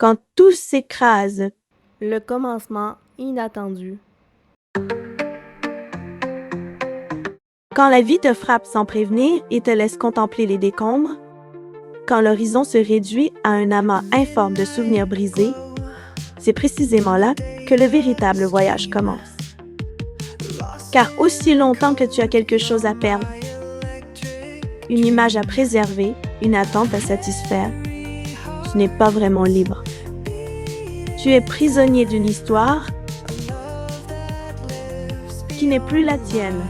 Quand tout s'écrase, le commencement inattendu. Quand la vie te frappe sans prévenir et te laisse contempler les décombres, quand l'horizon se réduit à un amas informe de souvenirs brisés, c'est précisément là que le véritable voyage commence. Car aussi longtemps que tu as quelque chose à perdre, une image à préserver, une attente à satisfaire, tu n'es pas vraiment libre. Tu es prisonnier d'une histoire qui n'est plus la tienne.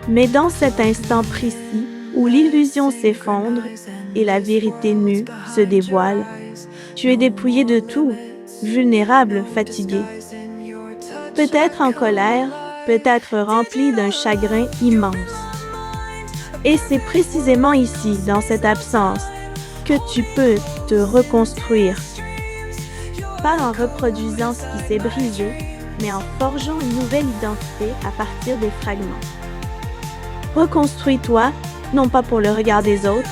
Mais dans cet instant précis où l'illusion s'effondre et la vérité nue se dévoile, tu es dépouillé de tout, vulnérable, fatigué. Peut-être en colère, peut-être rempli d'un chagrin immense. Et c'est précisément ici, dans cette absence, que tu peux te reconstruire. Pas en reproduisant ce qui s'est brisé, mais en forgeant une nouvelle identité à partir des fragments. Reconstruis-toi, non pas pour le regard des autres,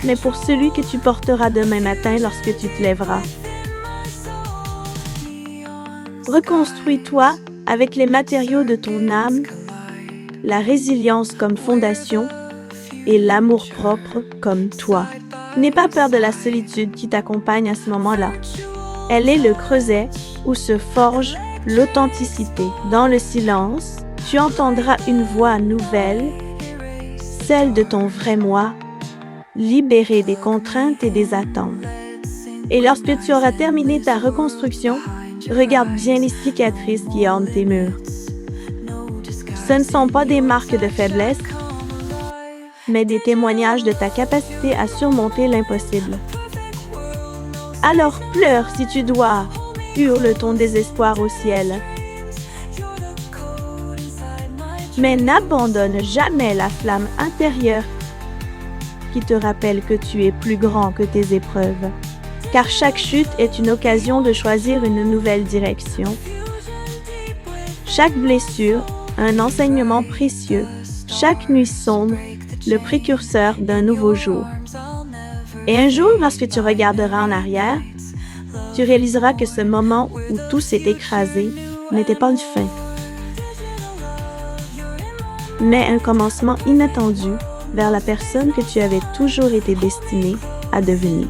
mais pour celui que tu porteras demain matin lorsque tu te lèveras. Reconstruis-toi avec les matériaux de ton âme, la résilience comme fondation et l'amour-propre comme toit. N'aie pas peur de la solitude qui t'accompagne à ce moment-là. Elle est le creuset où se forge l'authenticité. Dans le silence, tu entendras une voix nouvelle, celle de ton vrai moi, libérée des contraintes et des attentes. Et lorsque tu auras terminé ta reconstruction, regarde bien les cicatrices qui ornent tes murs. Ce ne sont pas des marques de faiblesse, mais des témoignages de ta capacité à surmonter l'impossible. Alors pleure si tu dois, hurle ton désespoir au ciel. Mais n'abandonne jamais la flamme intérieure qui te rappelle que tu es plus grand que tes épreuves. Car chaque chute est une occasion de choisir une nouvelle direction. Chaque blessure, un enseignement précieux. Chaque nuit sombre, le précurseur d'un nouveau jour. Et un jour, lorsque tu regarderas en arrière, tu réaliseras que ce moment où tout s'est écrasé n'était pas une fin, mais un commencement inattendu vers la personne que tu avais toujours été destinée à devenir.